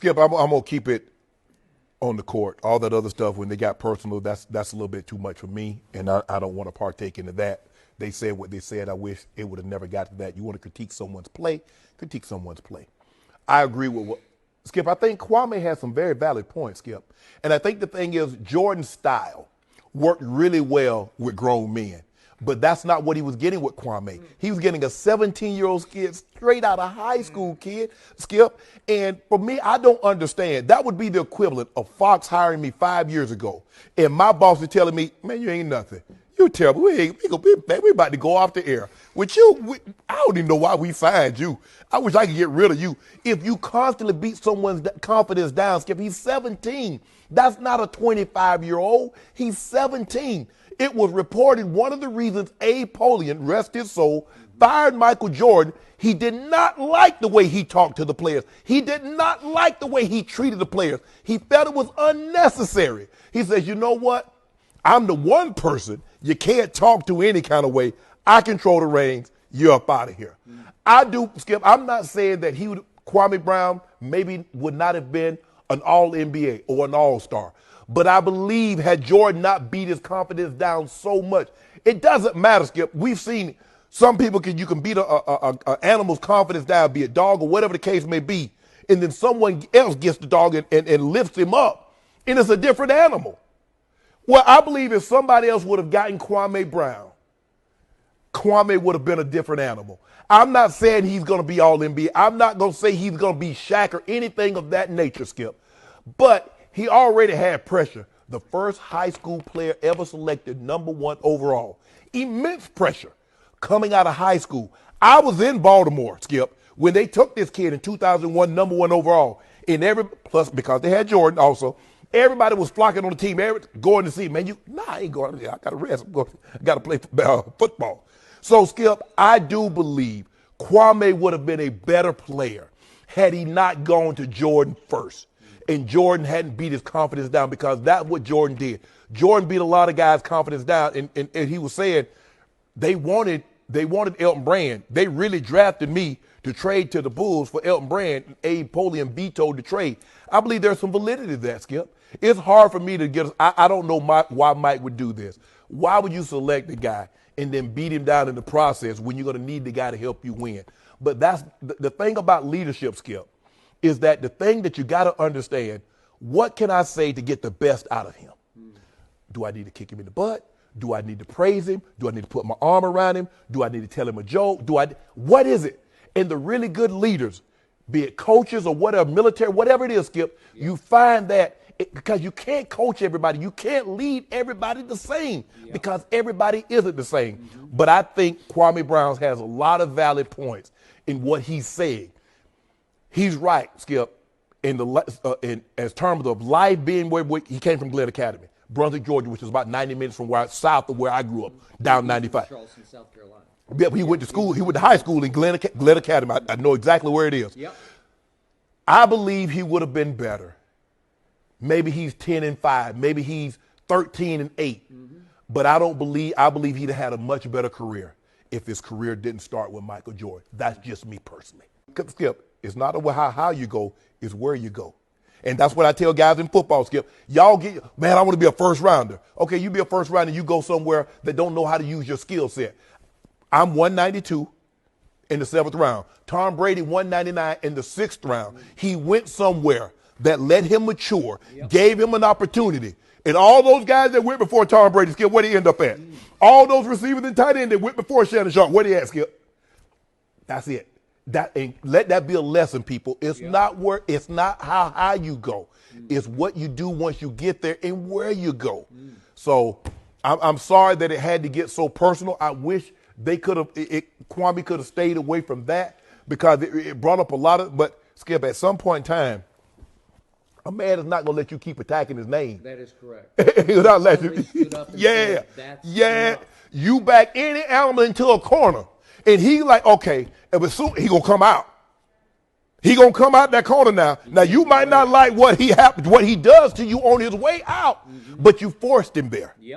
Skip, I'm going to keep it on the court. All that other stuff, when they got personal, that's a little bit too much for me, and I don't want to partake into that. They said what they said. I wish it would have never got to that. You want to critique someone's play, critique someone's play. I agree with what Skip. I think Kwame has some very valid points, Skip. And I think the thing is Jordan's style worked really well with grown men. But that's not what he was getting with Kwame. He was getting a 17-year-old kid, straight out of high school kid, Skip. And for me, I don't understand. That would be the equivalent of Fox hiring me 5 years ago. And my boss is telling me, man, you ain't nothing. You're terrible. We about to go off the air. With you, I don't even know why we fired you. I wish I could get rid of you. If you constantly beat someone's confidence down, Skip, he's 17. That's not a 25-year-old. He's 17. It was reported one of the reasons Abe Polian, rest his soul, fired Michael Jordan. He did not like the way he talked to the players. He did not like the way he treated the players. He felt it was unnecessary. He says, you know what? I'm the one person you can't talk to any kind of way. I control the reins. You're up out of here. I do, Skip. I'm not saying that Kwame Brown maybe would not have been an all-NBA or an all-star. But I believe had Jordan not beat his confidence down so much, it doesn't matter, Skip. We've seen some people you can beat an animal's confidence down, be a dog or whatever the case may be, and then someone else gets the dog and lifts him up, and it's a different animal. Well, I believe if somebody else would have gotten Kwame Brown, Kwame would have been a different animal. I'm not saying he's going to be all NBA. I'm not going to say he's going to be Shaq or anything of that nature, Skip. But he already had pressure. The first high school player ever selected #1 overall. Immense pressure coming out of high school. I was in Baltimore, Skip, when they took this kid in 2001, #1 overall. And plus because they had Jordan also, everybody was flocking on the team, going to see, man, I ain't going. I got to rest. I got to play football. So, Skip, I do believe Kwame would have been a better player had he not gone to Jordan first. And Jordan hadn't beat his confidence down, because that's what Jordan did. Jordan beat a lot of guys' confidence down, and he was saying they wanted Elton Brand. They really drafted me to trade to the Bulls for Elton Brand, and Abe Polian vetoed the trade. I believe there's some validity to that, Skip. It's hard for me to get – I don't know why Mike would do this. Why would you select a guy and then beat him down in the process when you're going to need the guy to help you win? But that's the thing about leadership, Skip, is that the thing that you got to understand, what can I say to get the best out of him? Do I need to kick him in the butt? Do I need to praise him? Do I need to put my arm around him? Do I need to tell him a joke? What is it? And the really good leaders, be it coaches or whatever, military, whatever it is, Skip, you find that because you can't coach everybody. You can't lead everybody the same because everybody isn't the same. But I think Kwame Brown has a lot of valid points in what he's saying. He's right, Skip, in as terms of life being where he came from Glenn Academy, Brunswick, Georgia, which is about 90 minutes from south of where I grew up, down 95. Charleston, South Carolina. Yeah, he went to school. He went to high school in Glenn Academy. I know exactly where it is. Yep. I believe he would have been better. Maybe he's 10-5. Maybe he's 13-8. But I believe he'd have had a much better career if his career didn't start with Michael Jordan. That's just me personally. Skip, it's not how you go, it's where you go. And that's what I tell guys in football, Skip. Y'all man, I want to be a first rounder. Okay, you be a first rounder, you go somewhere that don't know how to use your skill set. I'm 192 in the 7th round. Tom Brady, 199 in the 6th round. He went somewhere that let him mature, gave him an opportunity. And all those guys that went before Tom Brady, Skip, where'd he end up at? All those receivers and tight end that went before Shannon Sharpe, where'd he at, Skip? That's it. And let that be a lesson, people. It's not how high you go. It's what you do once you get there and where you go. So I'm sorry that it had to get so personal. I wish Kwame could have stayed away from that, because it brought up a lot of, but Skip, at some point in time, a man is not going to let you keep attacking his name. That is correct. He'll not let you. Yeah. You back any animal into a corner, and he like, okay, but soon he gonna come out. He gonna come out that corner now. Now you might not like what he does to you on his way out, but you forced him there. Yep.